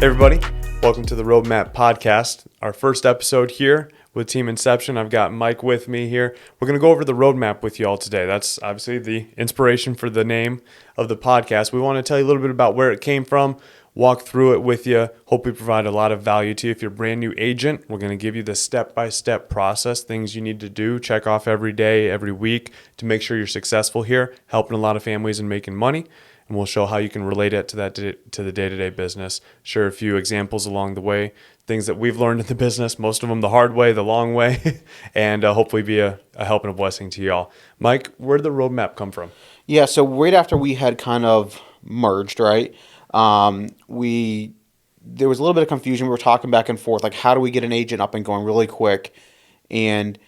Hey everybody, welcome to the RoadMap podcast. Our first episode here with Team Inception. I've got Mike with me here. We're going to go over the roadmap with you all today. That's obviously the inspiration for the name of the podcast. We want to tell you a little bit about where it came from, walk through it with you, hope we provide a lot of value to you. If you're a brand new agent, we're going to give you the step-by-step process, things you need to do, check off every day, every week to make sure you're successful here, helping a lot of families and making money. And we'll show how you can relate it to the day-to-day business. Share a few examples along the way, things that we've learned in the business, most of them the hard way, the long way, and hopefully be a help and a blessing to y'all. Mike, where did the roadmap come from? Yeah, so right after we had kind of merged, right, there was a little bit of confusion. We were talking back and forth, like how do we get an agent up and going really quick? And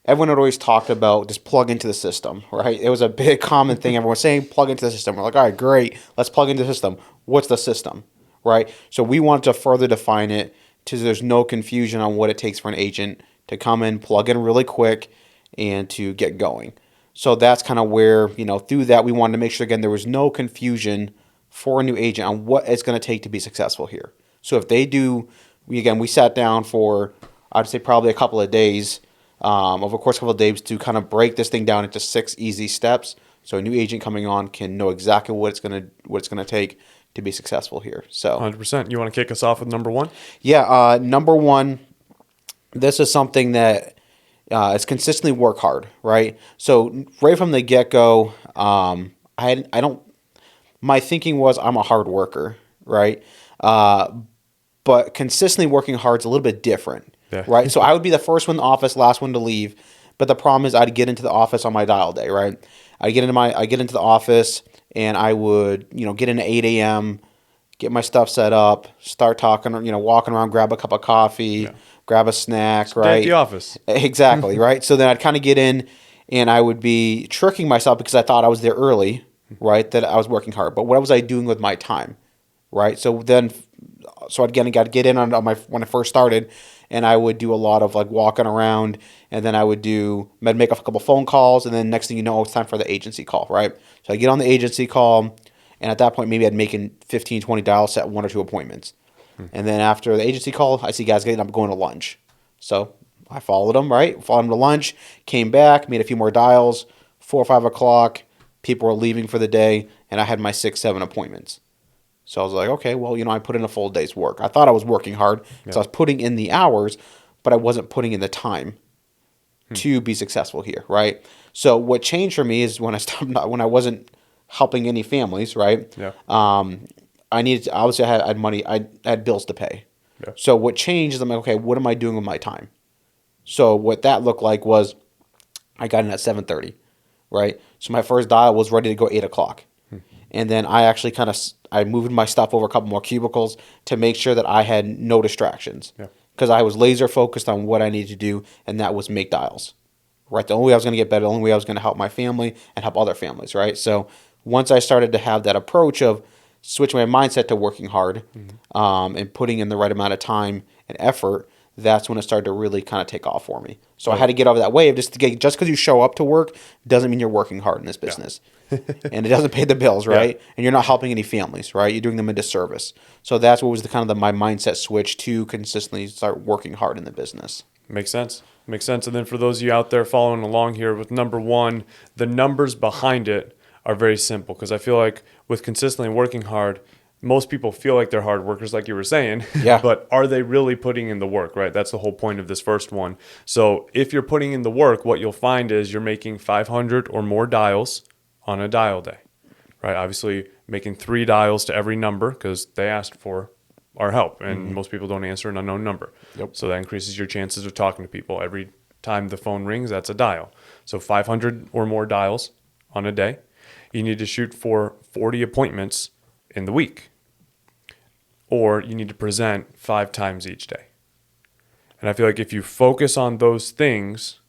everyone had always talked about just plug into the system, right? It was a big common thing. Everyone was saying plug into the system. We're like, all right, great. Let's plug into the system. What's the system, right? So we wanted to further define it so there's no confusion on what it takes for an agent to come in, plug in really quick, and to get going. So that's kind of where, through that, we wanted to make sure, again, there was no confusion for a new agent on what it's going to take to be successful here. So if they do, we sat down for, I'd say probably a couple of days, over the course of a couple of days to kind of break this thing down into 6 easy steps, so a new agent coming on can know exactly what it's gonna take to be successful here. So 100%. You want to kick us off with number one? Yeah, number one, this is something that is consistently work hard, right? So right from the get go, my thinking was I'm a hard worker, right? But consistently working hard is a little bit different. Yeah. Right, so I would be the first one in the office, last one to leave. But the problem is, I'd get into the office on my dial day. Right, I get into the office, and I would get in at 8 a.m., get my stuff set up, start talking, walking around, grab a cup of coffee, grab a snack. It's right, at the office. Exactly. Right, so then I'd kind of get in, and I would be tricking myself because I thought I was there early. Right, that I was working hard. But what was I doing with my time? Right, so again, I got to get in on when I first started. And I would do a lot of like walking around, and then I'd make a couple phone calls, and then next thing you know, it's time for the agency call, right? So I get on the agency call, and at that point, maybe I'd make 15, 20 dials, set 1 or 2 appointments. And then after the agency call, I see guys getting up going to lunch. So I followed them, right? Followed them to lunch, came back, made a few more dials, 4 or 5 o'clock, people were leaving for the day, and I had my 6, 7 appointments. So I was like, okay, well, I put in a full day's work. I thought I was working hard because I was putting in the hours, but I wasn't putting in the time to be successful here, right? So what changed for me is when I wasn't helping any families, right? Yeah. Obviously I had money, I had bills to pay. Yeah. So what changed is I'm like, okay, what am I doing with my time? So what that looked like was I got in at 7:30, right? So my first dial was ready to go 8 o'clock. And then I actually I moved my stuff over a couple more cubicles to make sure that I had no distractions. Because I was laser focused on what I needed to do, and that was make dials. Right? The only way I was going to get better, the only way I was going to help my family and help other families, right? So once I started to have that approach of switching my mindset to working hard and putting in the right amount of time and effort, that's when it started to really kind of take off for me. So I had to get over that way of just because you show up to work doesn't mean you're working hard in this business. And it doesn't pay the bills, right? Yeah. And you're not helping any families, right? You're doing them a disservice. So that's what was my mindset switch to consistently start working hard in the business. Makes sense. And then for those of you out there following along here with number one, the numbers behind it are very simple because I feel like with consistently working hard, most people feel like they're hard workers, like you were saying, but are they really putting in the work, right? That's the whole point of this first one. So if you're putting in the work, what you'll find is you're making 500 or more dials on a dial day, right? Obviously making 3 dials to every number because they asked for our help, and most people don't answer an unknown number. So that increases your chances of talking to people. Every time the phone rings, that's a dial. So 500 or more dials on a day. You need to shoot for 40 appointments in the week. Or you need to present 5 times each day. And I feel like if you focus on those things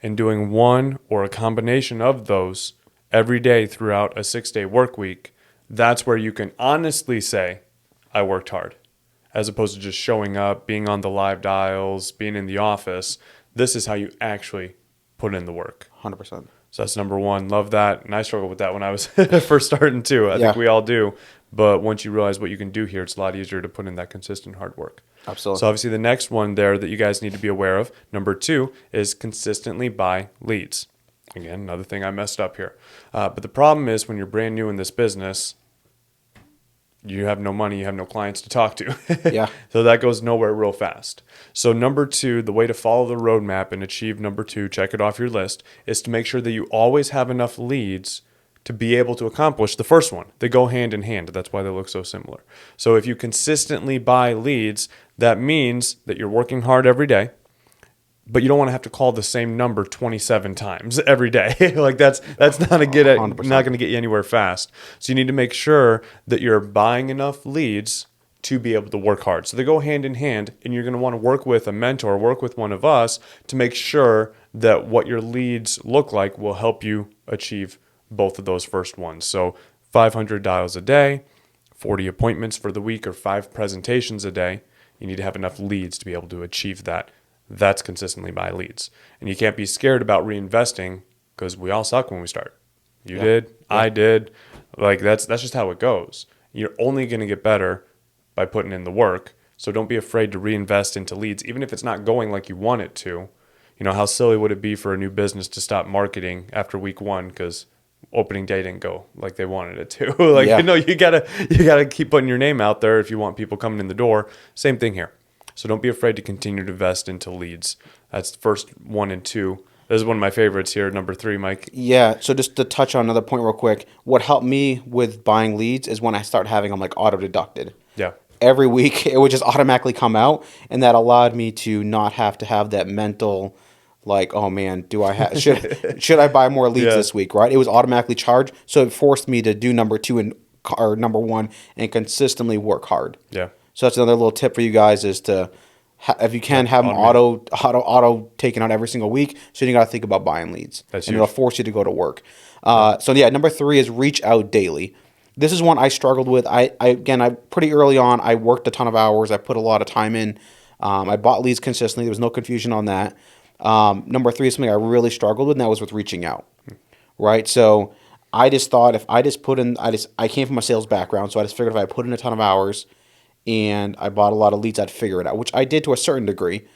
and doing one or a combination of those every day throughout a 6-day work week, that's where you can honestly say, I worked hard, as opposed to just showing up, being on the live dials, being in the office. This is how you actually put in the work. 100%. So that's number one. Love that. And I struggled with that when I was first starting too. I Yeah. think we all do. But once you realize what you can do here, it's a lot easier to put in that consistent hard work. Absolutely. So obviously the next one there that you guys need to be aware of, number two, is consistently buy leads. Again, another thing I messed up here. But the problem is when you're brand new in this business, you have no money, you have no clients to talk to. Yeah. So that goes nowhere real fast. So number two, the way to follow the roadmap and achieve number two, check it off your list, is to make sure that you always have enough leads to be able to accomplish the first one. They go hand in hand. That's why they look so similar. So if you consistently buy leads, that means that you're working hard every day, but you don't want to have to call the same number 27 times every day. Like that's not not 100%. going to get you anywhere fast. So you need to make sure that you're buying enough leads to be able to work hard. So they go hand in hand, and you're going to want to work with a mentor, work with one of us to make sure that what your leads look like will help you achieve both of those first ones. So 500 dials a day, 40 appointments for the week, or 5 presentations a day. You need to have enough leads to be able to achieve that. That's consistently buy leads. And you can't be scared about reinvesting because we all suck when we start. You did, I did. Like that's just how it goes. You're only going to get better by putting in the work. So don't be afraid to reinvest into leads, even if it's not going like you want it to. You know, how silly would it be for a new business to stop marketing after week 1 because opening day didn't go like they wanted it to? Like, Yeah. you know, you gotta keep putting your name out there if you want people coming in the door. Same thing here. So don't be afraid to continue to invest into leads. That's the first 1 and 2. This is one of my favorites here, number 3, Mike. Yeah, so just to touch on another point real quick, what helped me with buying leads is when I start having them like auto deducted. Yeah. Every week it would just automatically come out, and that allowed me to not have to have that mental like, oh man, do I have should I buy more leads Yeah. this week, right? It was automatically charged, so it forced me to do number 2 and or number 1 and consistently work hard. Yeah. So that's another little tip for you guys is to if you can have them auto taken out every single week, so you got to think about buying leads, That's and huge. it'll force you to go to work. So yeah, number 3 is reach out daily. This is one I struggled with. I pretty early on I worked a ton of hours. I put a lot of time in. I bought leads consistently. There was no confusion on that. Number 3 is something I really struggled with, and that was with reaching out. Right, so I just thought if I just put in, I came from a sales background, so I just figured if I put in a ton of hours and I bought a lot of leads, I'd figure it out, which I did to a certain degree.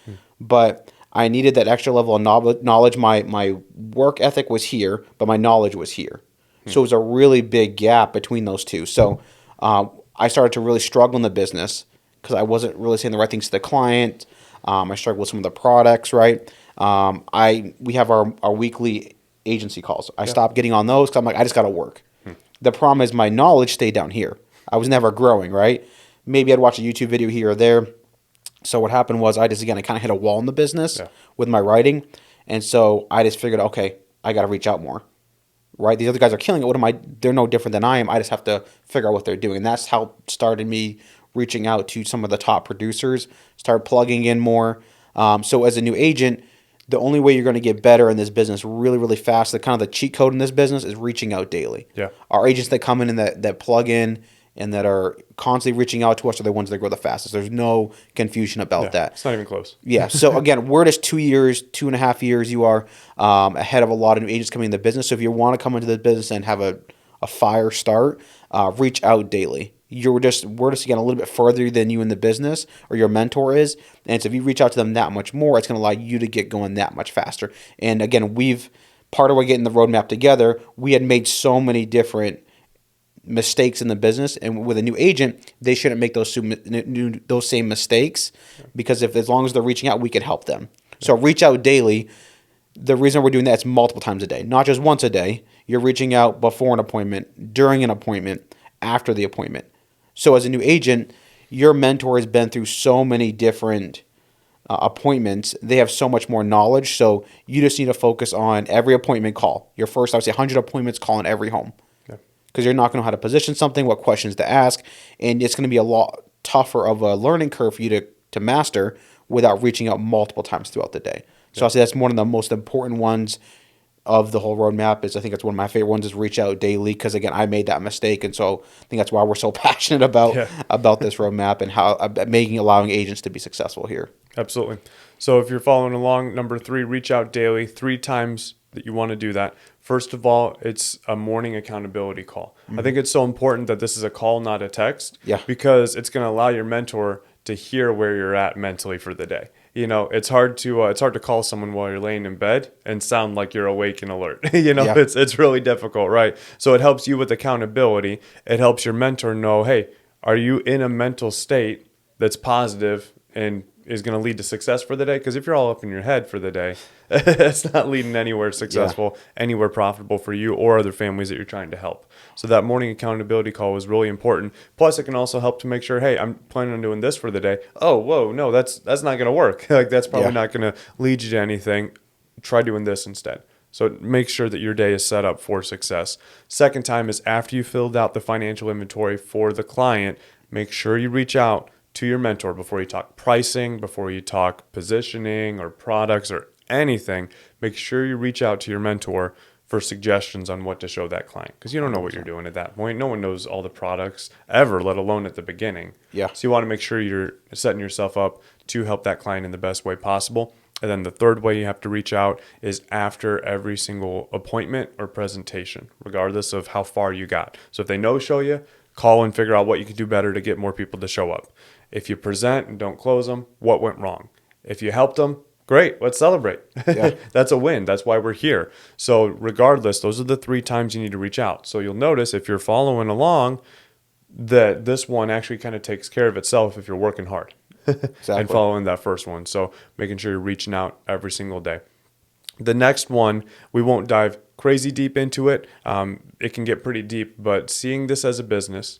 But I needed that extra level of knowledge. My work ethic was here, but my knowledge was here. So it was a really big gap between those two. So I started to really struggle in the business because I wasn't really saying the right things to the client. I struggled with some of the products, right? We have our weekly agency calls. I stopped getting on those because I'm like, I just got to work. The problem is my knowledge stayed down here. I was never growing, right? Maybe I'd watch a YouTube video here or there. So what happened was I kind of hit a wall in the business with my writing. And so I just figured, okay, I got to reach out more, right? These other guys are killing it. They're no different than I am. I just have to figure out what they're doing. And that's how it started me reaching out to some of the top producers, started plugging in more. So as a new agent, the only way you're going to get better in this business really, really fast, the cheat code in this business is reaching out daily. Yeah. Our agents that come in and that plug in and that are constantly reaching out to us are the ones that grow the fastest. There's no confusion about that. It's not even close. Yeah. So again, we're just 2.5 years you are ahead of a lot of new agents coming in the business. So if you want to come into the business and have a fire start, reach out daily. We're just again a little bit further than you in the business or your mentor is, and so if you reach out to them that much more, it's going to allow you to get going that much faster. And again, part of what getting the roadmap together, we had made so many different mistakes in the business, and with a new agent, they shouldn't make those same mistakes because as long as they're reaching out, we can help them. So reach out daily. The reason we're doing that is multiple times a day, not just once a day. You're reaching out before an appointment, during an appointment, after the appointment. So as a new agent, your mentor has been through so many different appointments. They have so much more knowledge. So you just need to focus on every appointment call. Your first, I would say 100 appointments, call in every home. Because you're not going to know how to position something, what questions to ask, and it's going to be a lot tougher of a learning curve for you to master without reaching out multiple times throughout the day. So I'll say that's one of the most important ones of the whole roadmap. I think it's one of my favorite ones is reach out daily because, again, I made that mistake, and so I think that's why we're so passionate about this roadmap and how allowing agents to be successful here. Absolutely. So if you're following along, number 3, reach out daily 3 times that you want to do that, first of all, it's a morning accountability call. I think it's so important that this is a call, not a text, Yeah. because it's going to allow your mentor to hear where you're at mentally for the day. It's hard to call someone while you're laying in bed and sound like you're awake and alert. Yeah. It's really difficult, right? So it helps you with accountability. It helps your mentor know, hey, are you in a mental state that's positive and is going to lead to success for the day? Because if you're all up in your head for the day, it's not leading anywhere successful, anywhere profitable for you or other families that you're trying to help. So that morning accountability call was really important. Plus, it can also help to make sure, hey, I'm planning on doing this for the day. Oh, whoa, no, that's not going to work. Like that's probably Yeah. not going to lead you to anything. Try doing this instead. So make sure that your day is set up for success. Second time is after you filled out the financial inventory for the client, make sure you reach out to your mentor before you talk pricing, before you talk positioning or products or anything. Make sure you reach out to your mentor for suggestions on what to show that client because you don't know what you're doing at that point. No one knows all the products ever, let alone at the beginning. Yeah. So you want to make sure you're setting yourself up to help that client in the best way possible. And then the third way you have to reach out is after every single appointment or presentation, regardless of how far you got. So if they no show you, call and figure out what you can do better to get more people to show up. If you present and don't close them, what went wrong? If you helped them, great, let's celebrate. Yeah. That's a win. That's why we're here. So regardless, those are the 3 times you need to reach out. So you'll notice if you're following along that this one actually kind of takes care of itself if you're working hard Exactly. and following that first one. So making sure you're reaching out every single day. The next one, we won't dive crazy deep into it. It can get pretty deep, but seeing this as a business,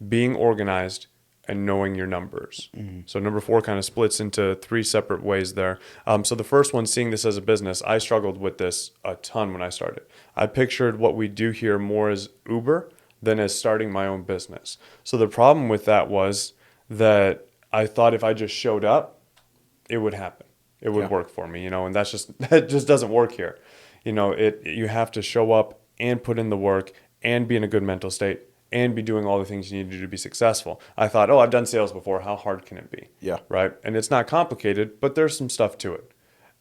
being organized, and knowing your numbers. So number 4 kind of splits into 3 separate ways there. So the first one, seeing this as a business, I struggled with this a ton when I started. I pictured what we do here more as Uber than as starting my own business. So the problem with that was that I thought if I just showed up, it would happen. It would work for me, and that just doesn't work here. You have to show up and put in the work and be in a good mental state and be doing all the things you need to do to be successful. I thought, I've done sales before. How hard can it be? Yeah. Right. And it's not complicated, but there's some stuff to it.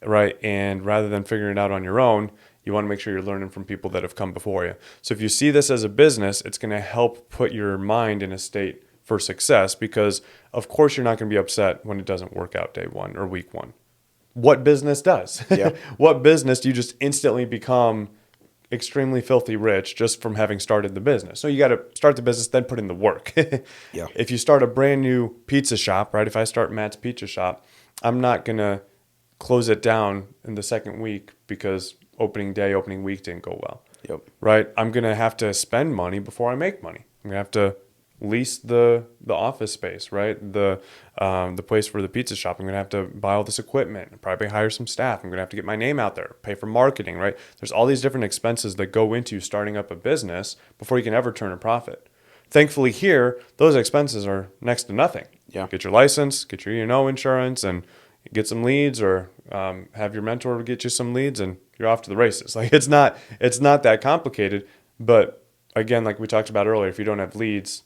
Right. And rather than figuring it out on your own, you want to make sure you're learning from people that have come before you. So if you see this as a business, it's going to help put your mind in a state for success because, of course, you're not going to be upset when it doesn't work out day 1 or week 1. What business does? Yeah. What business do you just instantly become extremely filthy rich just from having started the business? So you got to start the business, then put in the work. Yeah. If you start a brand new pizza shop, right? If I start Matt's Pizza Shop, I'm not going to close it down in the second week because opening week didn't go well. Yep. Right? I'm going to have to spend money before I make money. I'm going to have to lease the office space, right? The place for the pizza shop. I'm going to have to buy all this equipment, probably hire some staff. I'm going to have to get my name out there, pay for marketing, right? There's all these different expenses that go into starting up a business before you can ever turn a profit. Thankfully here, those expenses are next to nothing. Yeah. Get your license, get your E&O insurance, and get some leads, or have your mentor get you some leads, and you're off to the races. Like it's not that complicated. But again, like we talked about earlier, if you don't have leads,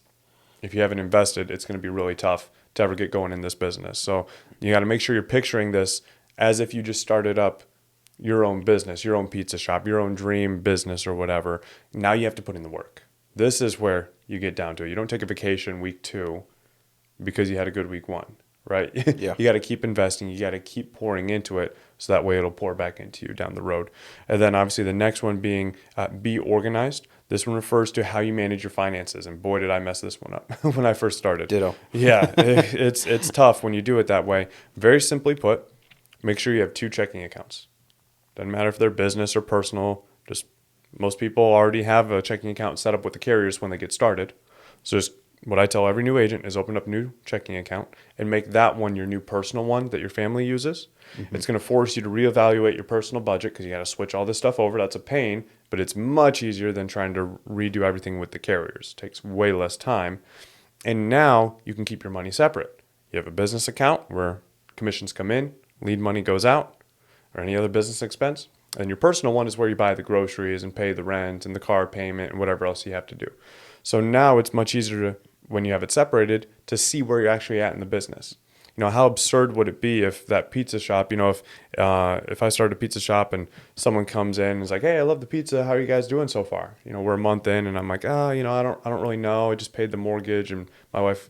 if you haven't invested, it's going to be really tough to ever get going in this business. So you got to make sure you're picturing this as if you just started up your own business, your own pizza shop, your own dream business or whatever. Now you have to put in the work. This is where you get down to it. You don't take a vacation week 2 because you had a good week 1, right? Yeah. You got to keep investing. You got to keep pouring into it so that way it'll pour back into you down the road. And then obviously the next one being be organized. This one refers to how you manage your finances. And boy, did I mess this one up when I first started. Ditto. Yeah, it's tough when you do it that way. Very simply put, make sure you have 2 checking accounts. Doesn't matter if they're business or personal. Just most people already have a checking account set up with the carriers when they get started. So just what I tell every new agent is open up a new checking account and make that one your new personal one that your family uses. It's going to force you to reevaluate your personal budget because you got to switch all this stuff over. That's a pain, but it's much easier than trying to redo everything with the carriers. It takes way less time. And now you can keep your money separate. You have a business account where commissions come in, lead money goes out, or any other business expense. And your personal one is where you buy the groceries and pay the rent and the car payment and whatever else you have to do. So now it's much easier to, when you have it separated, to see where you're actually at in the business. how absurd would it be if that pizza shop, if I started a pizza shop and someone comes in and is like, hey, I love the pizza. How are you guys doing so far? We're a month in, and I'm like, I don't really know. I just paid the mortgage, and my wife,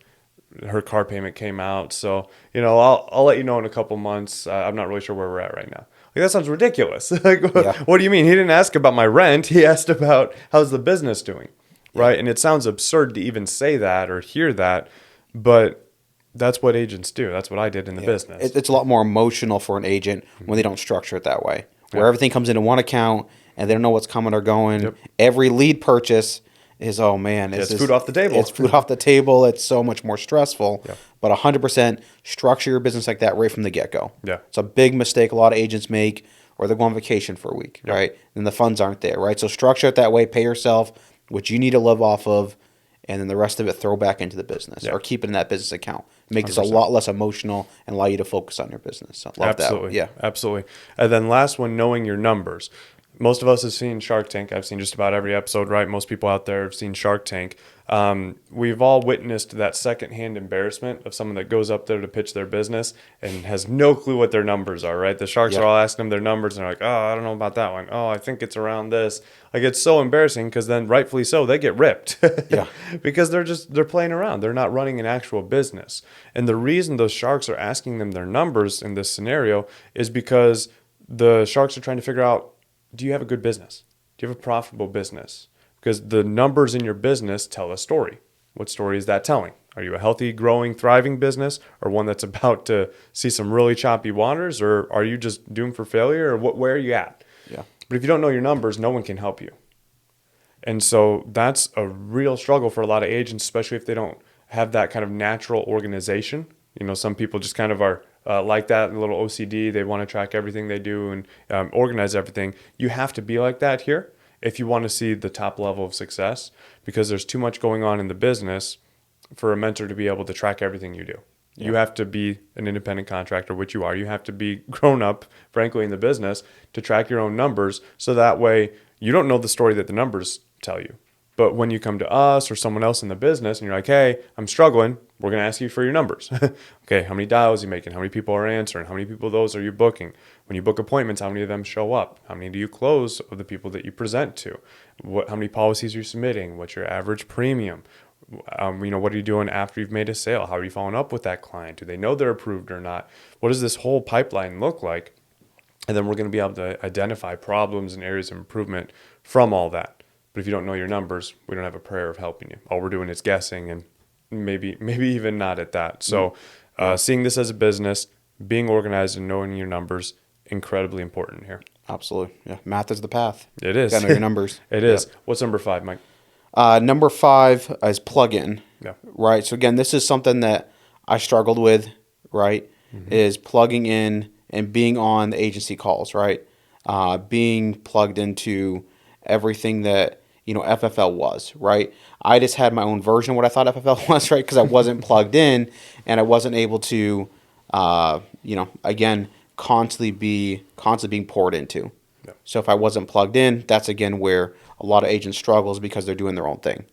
her car payment came out. So, I'll let you know in a couple months. I'm not really sure where we're at right now. Like, that sounds ridiculous. Like, Yeah. what do you mean? He didn't ask about my rent. He asked about how's the business doing, right? And it sounds absurd to even say that or hear that, but that's what agents do. That's what I did in the business. It's a lot more emotional for an agent when they don't structure it that way, where everything comes into one account and they don't know what's coming or going. Yep. Every lead purchase is, oh man, It's food off the table. It's food off the table. It's so much more stressful. Yeah. But 100% structure your business like that right from the get-go. Yeah. It's a big mistake a lot of agents make, or they go on vacation for a week, Yep. right? And the funds aren't there, right? So structure it that way. Pay yourself what you need to live off of, and then the rest of it throw back into the business or keep it in that business account. Make this a 100%. lot less emotional and allow you to focus on your business. So love Absolutely. that. Yeah. Absolutely. And then last one, knowing your numbers. Most of us have seen Shark Tank. I've seen just about every episode, right? Most people out there have seen Shark Tank. We've all witnessed that secondhand embarrassment of someone that goes up there to pitch their business and has no clue what their numbers are, right? The sharks are all asking them their numbers and they're like, oh, I don't know about that one. Oh, I think it's around this. Like, it's so embarrassing because then rightfully so, they get ripped. Yeah. Because they're playing around. They're not running an actual business. And the reason those sharks are asking them their numbers in this scenario is because the sharks are trying to figure out, do you have a good business? Do you have a profitable business? Because the numbers in your business tell a story. What story is that telling? Are you a healthy, growing, thriving business, or one that's about to see some really choppy waters, or are you just doomed for failure, or where are you at? Yeah. But if you don't know your numbers, no one can help you. And so that's a real struggle for a lot of agents, especially if they don't have that kind of natural organization. Some people just kind of are like that, a little OCD. They want to track everything they do and organize everything. You have to be like that here if you want to see the top level of success, because there's too much going on in the business for a mentor to be able to track everything you do. Yeah. You have to be an independent contractor, which you are. You have to be grown up, frankly, in the business to track your own numbers. So that way you don't know the story that the numbers tell you. But when you come to us or someone else in the business and you're like, hey, I'm struggling, we're going to ask you for your numbers. Okay, how many dials are you making? How many people are answering? How many people of those are you booking? When you book appointments, how many of them show up? How many do you close of the people that you present to? How many policies are you submitting? What's your average premium? What are you doing after you've made a sale? How are you following up with that client? Do they know they're approved or not? What does this whole pipeline look like? And then we're going to be able to identify problems and areas of improvement from all that. But if you don't know your numbers, we don't have a prayer of helping you. All we're doing is guessing, and maybe even not at that. So seeing this as a business, being organized and knowing your numbers, incredibly important here. Absolutely. Yeah. Math is the path. It is. You gotta know your numbers. It is. What's number 5, Mike? Number 5 is plug-in. Yeah. Right. So again, this is something that I struggled with, right? Mm-hmm. Is plugging in and being on the agency calls, right? Being plugged into everything that FFL was, right? I just had my own version of what I thought FFL was, right? Because I wasn't plugged in and I wasn't able to, again, constantly being poured into. Yeah. So if I wasn't plugged in, that's again where a lot of agents struggles because they're doing their own thing.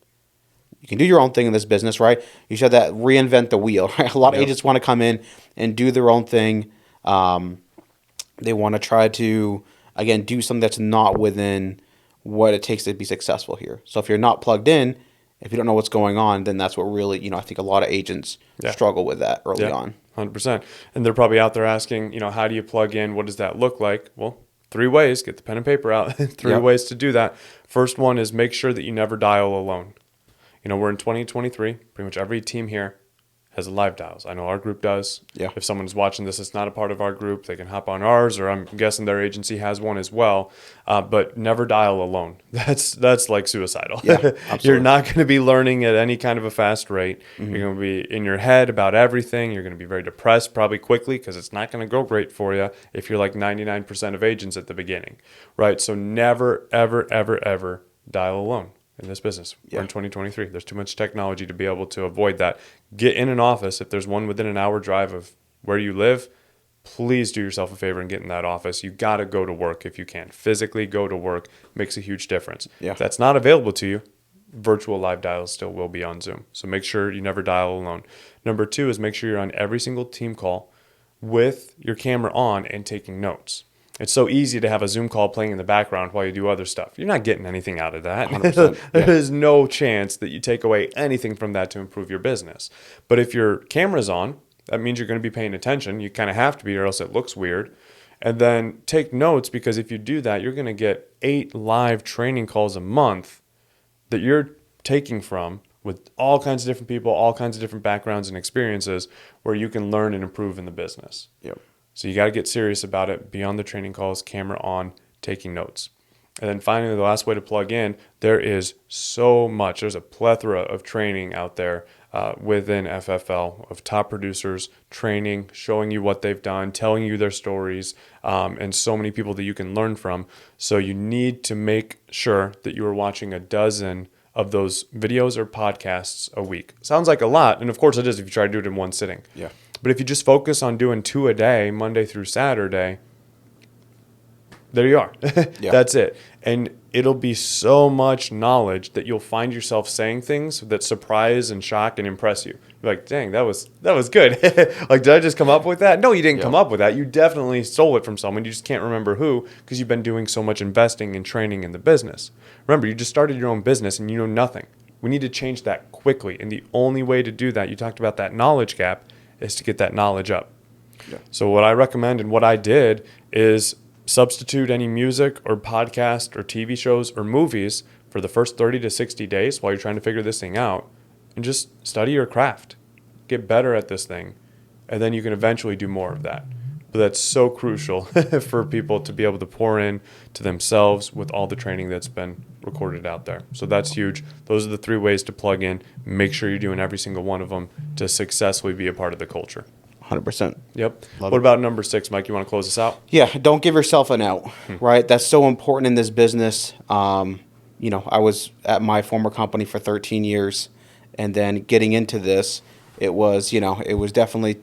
You can do your own thing in this business, right? You said that reinvent the wheel, right? A lot of agents want to come in and do their own thing. They want to try to, again, do something that's not within what it takes to be successful here. So if you're not plugged in, if you don't know what's going on, then that's what really, I think a lot of agents struggle with that early on. 100%. And they're probably out there asking, how do you plug in? What does that look like? Well, 3 ways. Get the pen and paper out. 3 ways to do that. First one is make sure that you never dial alone. We're in 2023. Pretty much every team here has live dials. I know our group does. Yeah. If someone's watching this, it's not a part of our group, they can hop on ours, or I'm guessing their agency has one as well. But never dial alone. That's like suicidal. Yeah, absolutely. You're not going to be learning at any kind of a fast rate. Mm-hmm. You're going to be in your head about everything. You're going to be very depressed probably quickly because it's not going to go great for you if you're like 99% of agents at the beginning, right? So never, ever, ever, ever dial alone in this business. We're in 2023. There's too much technology to be able to avoid that. Get in an office. If there's one within an hour drive of where you live, please do yourself a favor and get in that office. You got to go to work if you can. Physically go to work makes a huge difference. Yeah. If that's not available to you, virtual live dials still will be on Zoom. So make sure you never dial alone. Number 2 is make sure you're on every single team call with your camera on and taking notes. It's so easy to have a Zoom call playing in the background while you do other stuff. You're not getting anything out of that. 100%. Yeah. There is no chance that you take away anything from that to improve your business. But if your camera's on, that means you're going to be paying attention. You kind of have to be, or else it looks weird. And then take notes, because if you do that, you're going to get 8 live training calls a month that you're taking from with all kinds of different people, all kinds of different backgrounds and experiences, where you can learn and improve in the business. Yep. So you got to get serious about it. Beyond the training calls, camera on, taking notes. And then finally, the last way to plug in, there is so much. There's a plethora of training out there within FFL of top producers training, showing you what they've done, telling you their stories, and so many people that you can learn from. So you need to make sure that you are watching a dozen of those videos or podcasts a week. Sounds like a lot, and of course it is if you try to do it in one sitting. Yeah. But if you just focus on doing 2 a day, Monday through Saturday, there you are. Yeah. That's it. And it'll be so much knowledge that you'll find yourself saying things that surprise and shock and impress you. You're like, dang, that was good. Like, did I just come up with that? No, you didn't come up with that. You definitely stole it from someone. You just can't remember who, because you've been doing so much investing and training in the business. Remember, you just started your own business and you know nothing. We need to change that quickly. And the only way to do that, you talked about that knowledge gap, is to get that knowledge up. Yeah. So what I recommend and what I did is substitute any music or podcast or TV shows or movies for the first 30 to 60 days while you're trying to figure this thing out, and just study your craft. Get better at this thing, and then you can eventually do more of that. But that's so crucial for people to be able to pour in to themselves with all the training that's been recorded out there. So that's huge. Those are the 3 ways to plug in. Make sure you're doing every single one of them to successfully be a part of the culture. 100%. Yep. Love What it. about number 6, Mike? You want to close this out? Yeah, don't give yourself an out, right? That's so important in this business. I was at my former company for 13 years, and then getting into this, it was definitely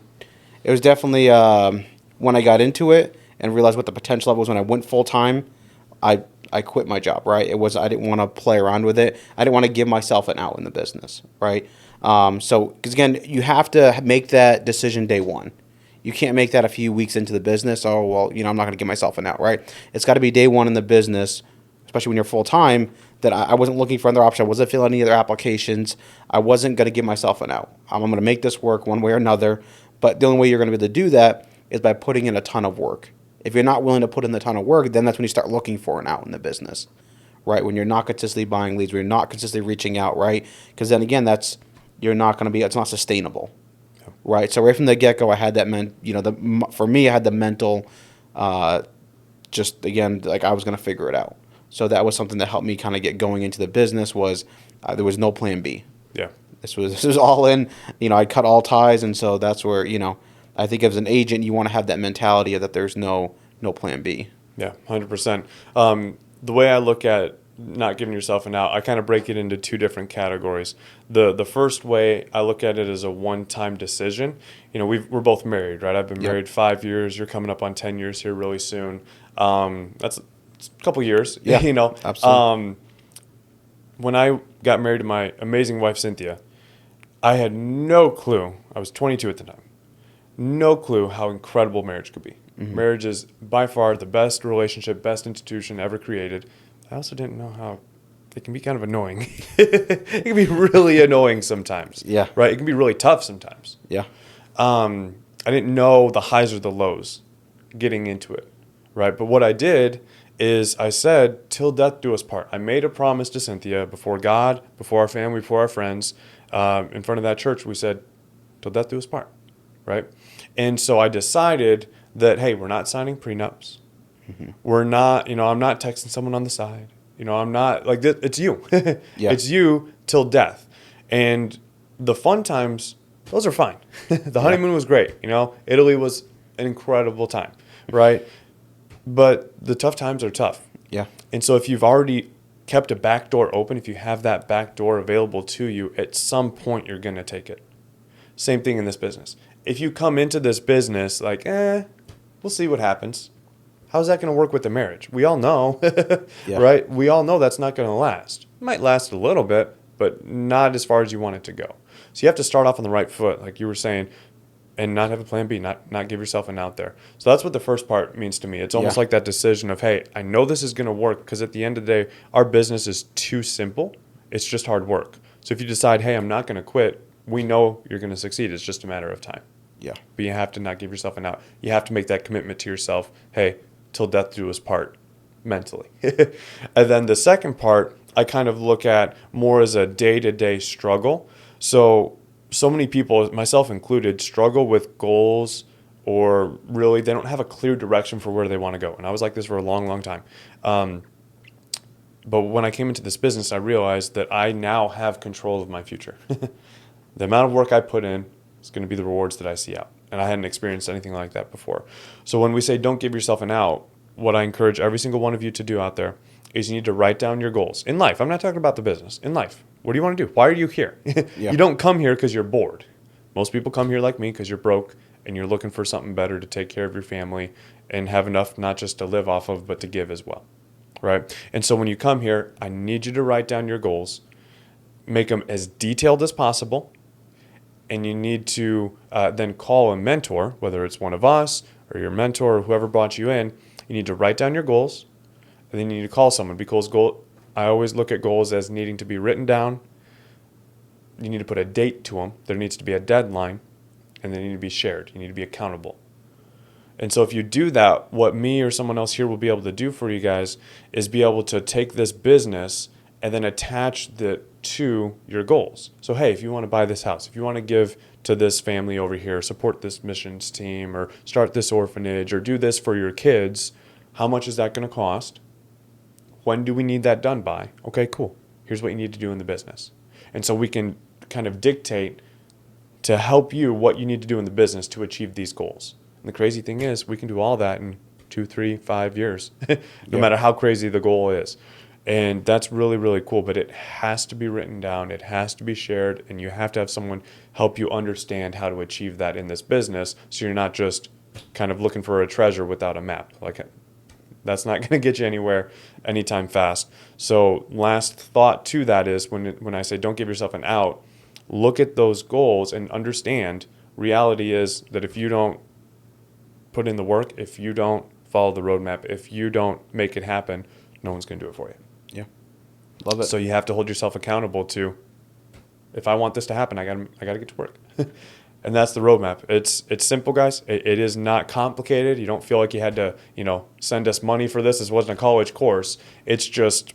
when I got into it and realized what the potential of it was when I went full time, I quit my job, right? I didn't want to play around with it. I didn't want to give myself an out in the business, right? Because again, you have to make that decision day one. You can't make that a few weeks into the business. Oh, well, I'm not going to give myself an out, right? It's got to be day one in the business, especially when you're full time, that I wasn't looking for another option. I wasn't filling any other applications. I wasn't going to give myself an out. I'm going to make this work one way or another. But the only way you're going to be able to do that is by putting in a ton of work. If you're not willing to put in the ton of work, then that's when you start looking for an out in the business, right? When you're not consistently buying leads, when you're not consistently reaching out, right? Because then again, it's not sustainable, right? So right from the get-go, I had that for me, I had the mental, just again, like I was going to figure it out. So that was something that helped me kind of get going into the business. Was there was no plan B. Yeah. This was all in. I cut all ties, and so that's where I think as an agent, you want to have that mentality of that there's no plan B. Yeah, 100%. The way I look at not giving yourself an out, I kind of break it into 2 different categories. The first way I look at it as a one-time decision. We're both married, right? I've been married 5 years. You're coming up on 10 years here really soon. That's a couple years. Yeah, absolutely. When I got married to my amazing wife, Cynthia, I had no clue. I was 22 at the time. No clue how incredible marriage could be. Mm-hmm. Marriage is by far the best relationship, best institution ever created. I also didn't know how it can be kind of annoying. It can be really annoying sometimes. Yeah. Right? It can be really tough sometimes. Yeah. I didn't know the highs or the lows getting into it. Right? But what I did is I said, till death do us part. I made a promise to Cynthia before God, before our family, before our friends, in front of that church. We said, till death do us part. Right? And so I decided that, hey, we're not signing prenups. Mm-hmm. We're not, I'm not texting someone on the side. I'm not like this. It's you. Yeah. It's you till death. And the fun times, those are fine. The honeymoon was great. Italy was an incredible time, right? But the tough times are tough. Yeah. And so if you've already kept a back door open, if you have that back door available to you, at some point you're going to take it. Same thing in this business. If you come into this business like, we'll see what happens. How's that going to work with the marriage? We all know, Yeah. right? We all know that's not going to last. might last a little bit, but not as far as you want it to go. So you have to start off on the right foot, like you were saying, and not have a plan B, not give yourself an out there. So that's what the first part means to me. It's almost Yeah. like that decision of, hey, I know this is going to work, because at the end of the day, our business is too simple. It's just hard work. So if you decide, hey, I'm not going to quit, we know you're going to succeed. It's just a matter of time. Yeah. But you have to not give yourself an out. You have to make that commitment to yourself. Hey, till death do us part, mentally. And then the second part, I kind of look at more as a day-to-day struggle. So many people, myself included, struggle with goals, or really they don't have a clear direction for where they want to go. And I was like this for a long, long time. But when I came into this business, I realized that I now have control of my future. The amount of work I put in is going to be the rewards that I see out. And I hadn't experienced anything like that before. So when we say don't give yourself an out, what I encourage every single one of you to do out there is you need to write down your goals. In life, I'm not talking about the business. In life, what do you want to do? Why are you here? Yeah. You don't come here because you're bored. Most people come here like me because you're broke and you're looking for something better to take care of your family and have enough not just to live off of, but to give as well. Right? And so when you come here, I need you to write down your goals, make them as detailed as possible, and you need to then call a mentor, whether it's one of us or your mentor or whoever brought you in. You need to write down your goals, and then you need to call someone, because I always look at goals as needing to be written down. You need to put a date to them. There needs to be a deadline, and they need to be shared. You need to be accountable. And so if you do that, what me or someone else here will be able to do for you guys is be able to take this business and then attach it to your goals. So, hey, if you want to buy this house, if you want to give to this family over here, support this missions team, or start this orphanage, or do this for your kids, how much is that going to cost? When do we need that done by? Okay, cool. Here's what you need to do in the business. And so we can kind of dictate to help you what you need to do in the business to achieve these goals. And the crazy thing is, we can do all that in 2, 3, 5 years, no matter how crazy the goal is. And that's really, really cool. But it has to be written down. It has to be shared. And you have to have someone help you understand how to achieve that in this business, so you're not just kind of looking for a treasure without a map. Like, that's not going to get you anywhere anytime fast. So last thought to that is, when I say don't give yourself an out, look at those goals and understand reality is that if you don't put in the work, if you don't follow the roadmap, if you don't make it happen, no one's going to do it for you. Yeah. Love it. So you have to hold yourself accountable to, if I want this to happen, I got to get to work. And that's the roadmap. It's simple, guys. It is not complicated. You don't feel like you had to, send us money for this. This wasn't a college course. It's just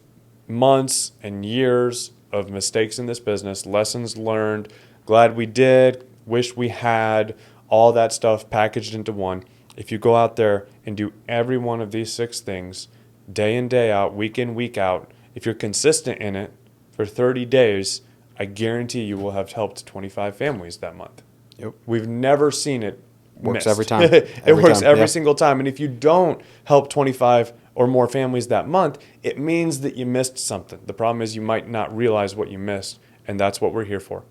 months and years of mistakes in this business, lessons learned, glad we did, wish we had, all that stuff packaged into one. If you go out there and do every one of these 6 things, day in, day out, week in, week out, if you're consistent in it for 30 days, I guarantee you will have helped 25 families that month. Yep. We've never seen it Works missed. every time. It works every yeah. single time. And if you don't help 25 or more families that month, it means that you missed something. The problem is you might not realize what you missed, and that's what we're here for.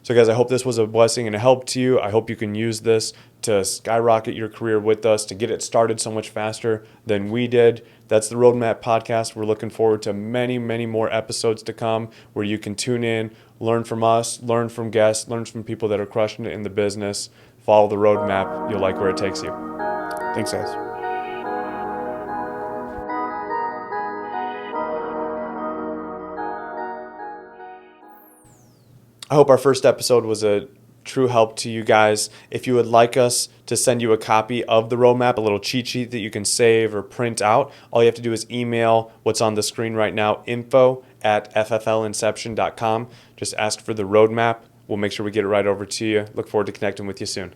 So guys, I hope this was a blessing and a help to you. I hope you can use this to skyrocket your career with us, to get it started so much faster than we did. That's the RoadMap podcast. We're looking forward to many, many more episodes to come where you can tune in, learn from us, learn from guests, learn from people that are crushing it in the business. Follow the roadmap. You'll like where it takes you. Thanks, guys. I hope our first episode was a true help to you guys. If you would like us to send you a copy of the roadmap, a little cheat sheet that you can save or print out, all you have to do is email what's on the screen right now, info@fflinception.com. Just ask for the roadmap. We'll make sure we get it right over to you. Look forward to connecting with you soon.